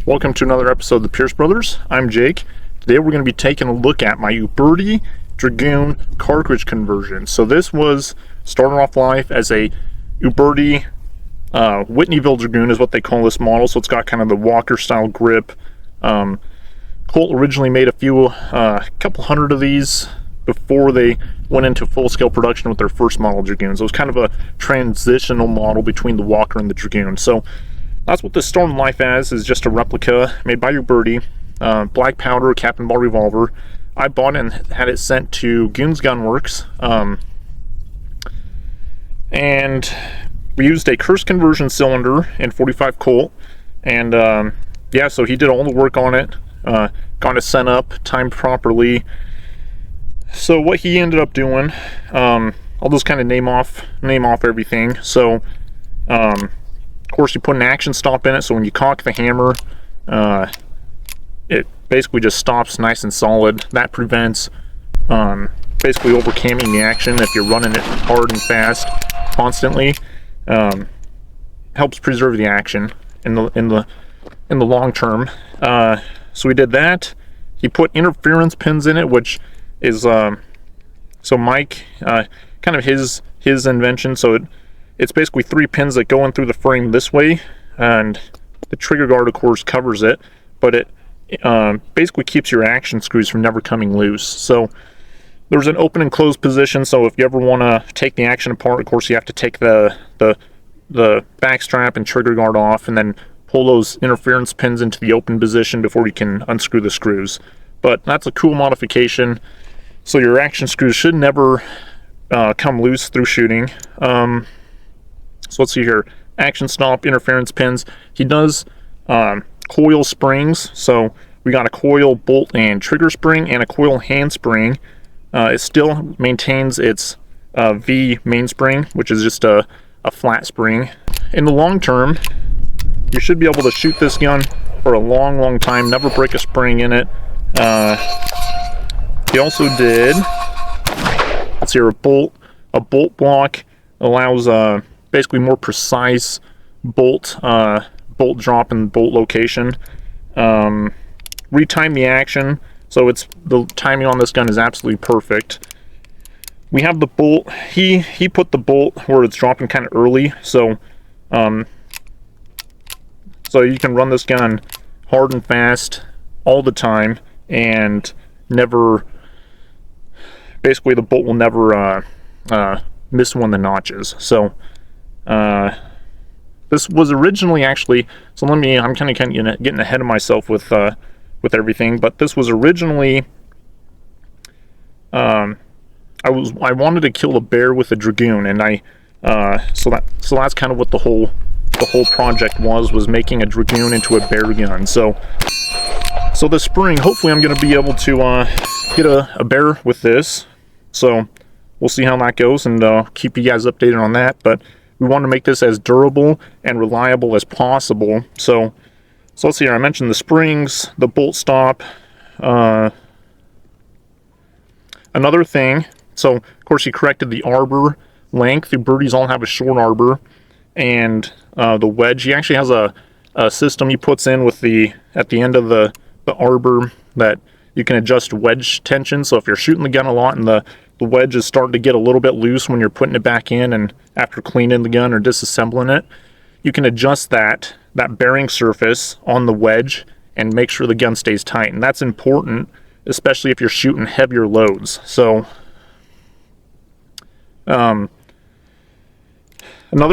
Welcome to another episode of the Pierce Brothers. I'm Jake. Today we're going to be taking a look at my Uberti Dragoon cartridge conversion. So this was started off life as a Uberti Whitneyville Dragoon is what they call this model. So it's got kind of the Walker style grip. Colt originally made a couple hundred of these before they went into full-scale production with their first model Dragoons. It was kind of a transitional model between the Walker and the Dragoon. So that's what this started life as, is just a replica made by Uberti, Black Powder Cap and Ball revolver. I bought it and had it sent to Goons Gunworks, and we used a curse conversion cylinder in 45 Colt, and yeah, so he did all the work on it, got it sent up, timed properly. So what he ended up doing, I'll just kind of name off everything. So of course, you put an action stop in it, so when you cock the hammer, it basically just stops nice and solid. That prevents basically overcamming the action if you're running it hard and fast constantly. Helps preserve the action in the long term. So we did that. He put interference pins in it, which is so Mike kind of his invention. So it's basically 3 pins that go in through the frame this way, and the trigger guard of course covers it, but it basically keeps your action screws from never coming loose. So there's an open and closed position, so if you ever want to take the action apart, of course you have to take the back strap and trigger guard off and then pull those interference pins into the open position before you can unscrew the screws. But that's a cool modification, so your action screws should never come loose through shooting. So let's see here, action stop, interference pins. He does coil springs, so we got a coil bolt and trigger spring and a coil hand spring. It still maintains its V mainspring, which is just a flat spring. In the long term, you should be able to shoot this gun for a long time, never break a spring in it. He also did, let's see here, a bolt block. Allows basically more precise bolt drop and bolt location. Retime the action, so the timing on this gun is absolutely perfect. We have the bolt. He put the bolt where it's dropping kind of early, so you can run this gun hard and fast all the time, and never, basically the bolt will never miss one of the notches. So this was originally actually, so I'm kind of getting ahead of myself with everything, but this was originally, I wanted to kill a bear with a Dragoon, and so that's kind of what the whole project was making a Dragoon into a bear gun. So this spring, hopefully I'm going to be able to get a bear with this. So we'll see how that goes, and keep you guys updated on that. But we want to make this as durable and reliable as possible. So let's see here. I mentioned the springs, the bolt stop. Another thing, so of course he corrected the arbor length. The Ubertis all have a short arbor, and the wedge. He actually has a system he puts in with at the end of the arbor that you can adjust wedge tension. So if you're shooting the gun a lot and the wedge is starting to get a little bit loose when you're putting it back in and after cleaning the gun or disassembling it, you can adjust that bearing surface on the wedge and make sure the gun stays tight. And that's important, especially if you're shooting heavier loads. So another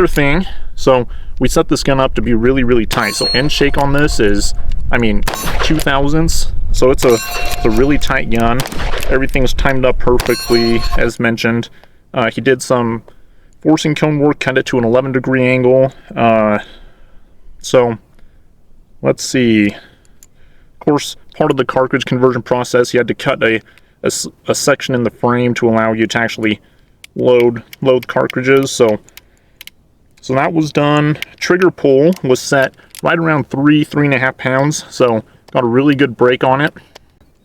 thing, so we set this gun up to be really tight. So end shake on this is, 2 thousandths. So it's a really tight gun. Everything's timed up perfectly, as mentioned. He did some forcing cone work, cut it to an 11-degree angle. So let's see. Of course, part of the cartridge conversion process, he had to cut a section in the frame to allow you to actually load cartridges. So that was done. Trigger pull was set right around 3.5 pounds. So got a really good break on it.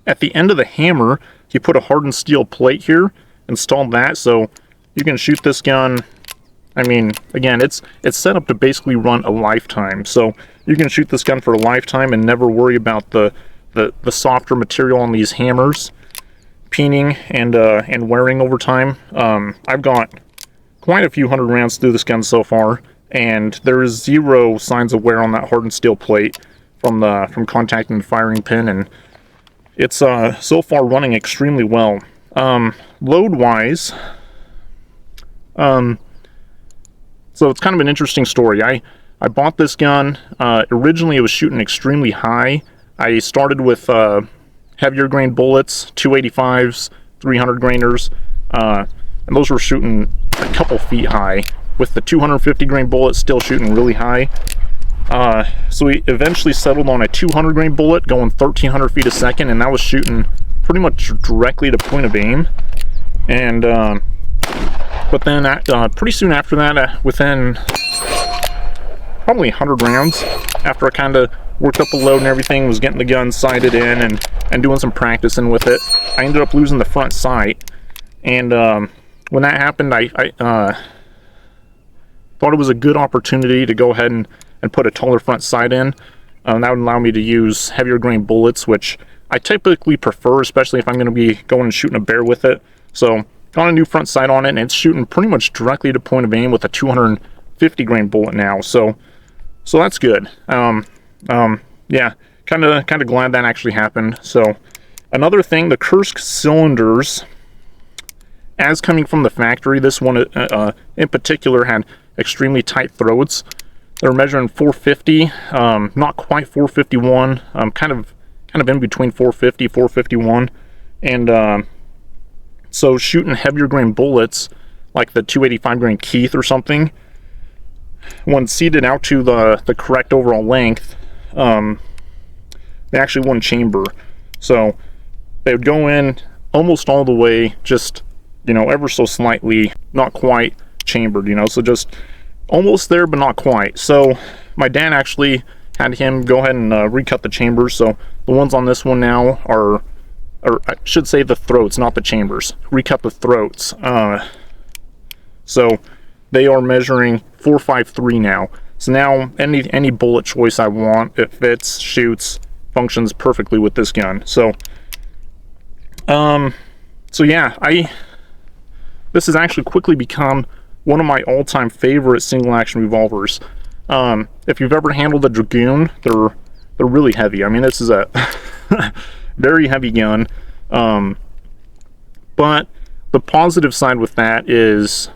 At the end of the hammer, he put a hardened steel plate here, installed that, so you can shoot this gun I mean, again, it's set up to basically run a lifetime, so you can shoot this gun for a lifetime and never worry about the softer material on these hammers peening and wearing over time. I've got quite a few hundred rounds through this gun so far, and there is zero signs of wear on that hardened steel plate from contacting the firing pin, and it's so far running extremely well. Load wise, so it's kind of an interesting story. I bought this gun, originally it was shooting extremely high. I started with heavier grain bullets, 285s, 300 grainers, and those were shooting a couple feet high, with the 250 grain bullet still shooting really high. So we eventually settled on a 200 grain bullet going 1,300 feet a second, and that was shooting pretty much directly to point of aim. And but then pretty soon after that, within probably 100 rounds, after I kind of worked up the load and everything, was getting the gun sighted in and doing some practicing with it, I ended up losing the front sight. And when that happened, I thought it was a good opportunity to go ahead and put a taller front sight in. That would allow me to use heavier grain bullets, which I typically prefer, especially if I'm going to be going and shooting a bear with it. So got a new front sight on it, and it's shooting pretty much directly to point of aim with a 250 grain bullet now. So that's good. Yeah, kind of glad that actually happened. So another thing, the Kursk cylinders, as coming from the factory, this one in particular had extremely tight throats. They're measuring 450, not quite 451, kind of in between 450, 451, and so shooting heavier grain bullets like the 285 grain Keith or something, when seated out to the correct overall length, they actually wouldn't chamber. So they would go in almost all the way, just, you know, ever so slightly, not quite chambered, you know, so just almost there but not quite. So my dad actually had him go ahead and recut the chambers. So the ones on this one now are, or I should say the throats, not the chambers. Recut the throats. So they are measuring 453 now. So now any bullet choice I want, it fits, shoots, functions perfectly with this gun. So yeah, this has actually quickly become one of my all-time favorite single-action revolvers. If you've ever handled a Dragoon, they're really heavy. I mean, this is a very heavy gun. But the positive side with that is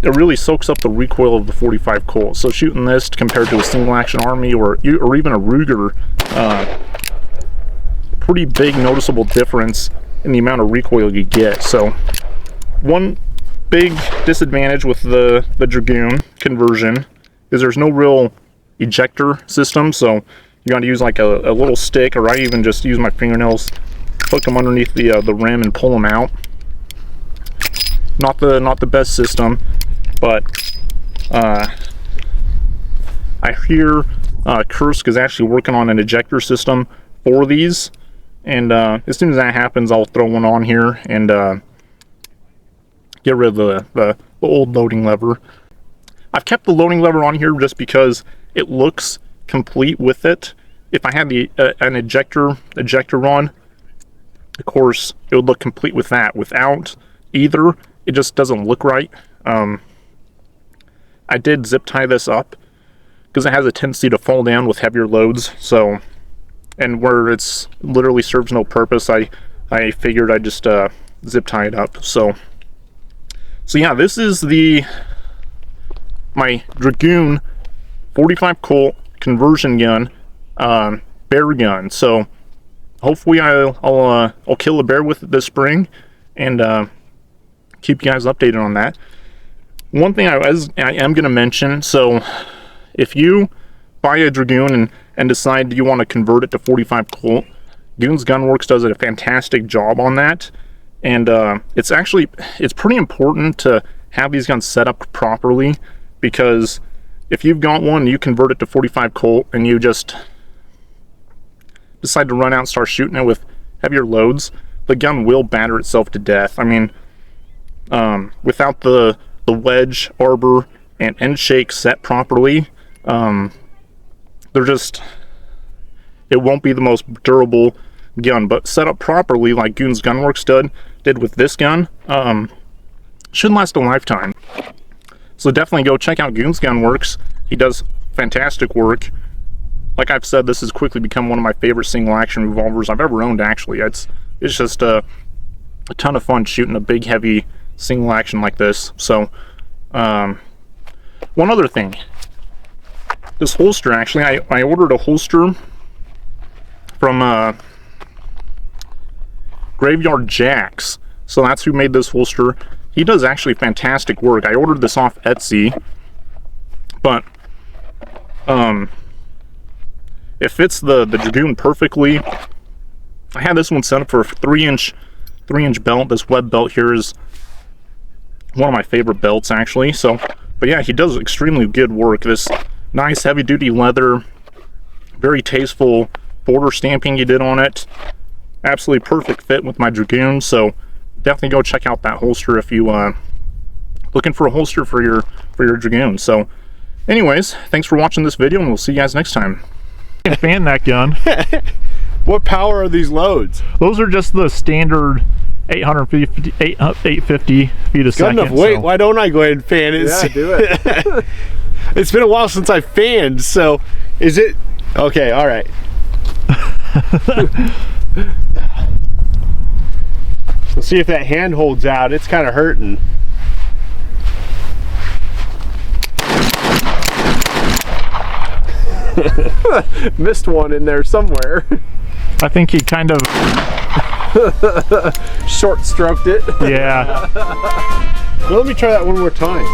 it really soaks up the recoil of the 45 Colt. So shooting this compared to a single-action Army or even a Ruger, pretty big noticeable difference in the amount of recoil you get. So one big disadvantage with the Dragoon conversion is there's no real ejector system, so you got to use like a little stick, or I even just use my fingernails, hook them underneath the rim and pull them out. Not the best system, but I hear Kursk is actually working on an ejector system for these, and as soon as that happens, I'll throw one on here and get rid of the old loading lever. I've kept the loading lever on here just because it looks complete with it. If I had an ejector on, of course, it would look complete with that. Without either, it just doesn't look right. I did zip tie this up because it has a tendency to fall down with heavier loads. So, and where it's literally serves no purpose, I figured I'd just zip tie it up. So yeah, this is my Dragoon 45 Colt conversion gun, bear gun. So hopefully I'll kill a bear with it this spring, and keep you guys updated on that. One thing I am going to mention, so if you buy a Dragoon and decide you want to convert it to 45 Colt, Goons Gunworks does a fantastic job on that. And it's pretty important to have these guns set up properly, because if you've got one and you convert it to 45 Colt and you just decide to run out and start shooting it with heavier loads, the gun will batter itself to death. I mean, without the wedge, arbor, and end shake set properly, they're just, it won't be the most durable gun. But set up properly, like Goons Gunworks did with this gun, should last a lifetime. So definitely go check out Goons Gunworks. He does fantastic work. Like I've said, this has quickly become one of my favorite single action revolvers I've ever owned, actually. It's just a ton of fun shooting a big, heavy single action like this. So, one other thing. This holster, actually, I ordered a holster from Graveyard Jacks. So that's who made this holster. He does actually fantastic work. I ordered this off Etsy, but it fits the Dragoon perfectly. I had this one set up for a 3-inch belt. This web belt here is one of my favorite belts, actually. So, but yeah, he does extremely good work. This nice heavy-duty leather, very tasteful border stamping he did on it. Absolutely perfect fit with my Dragoon. So definitely go check out that holster if you looking for a holster for your Dragoon. So anyways, thanks for watching this video, and we'll see you guys next time. I fan that gun. What power are these loads? Those are just the standard 850 feet a second. Good enough. Wait, so why don't I go ahead and fan it? Yeah, do it. It's been a while since I fanned, so is it okay? All right. We'll see if that hand holds out. It's kind of hurting. Missed one in there somewhere. I think he kind of short stroked it. Yeah. Well, let me try that one more time.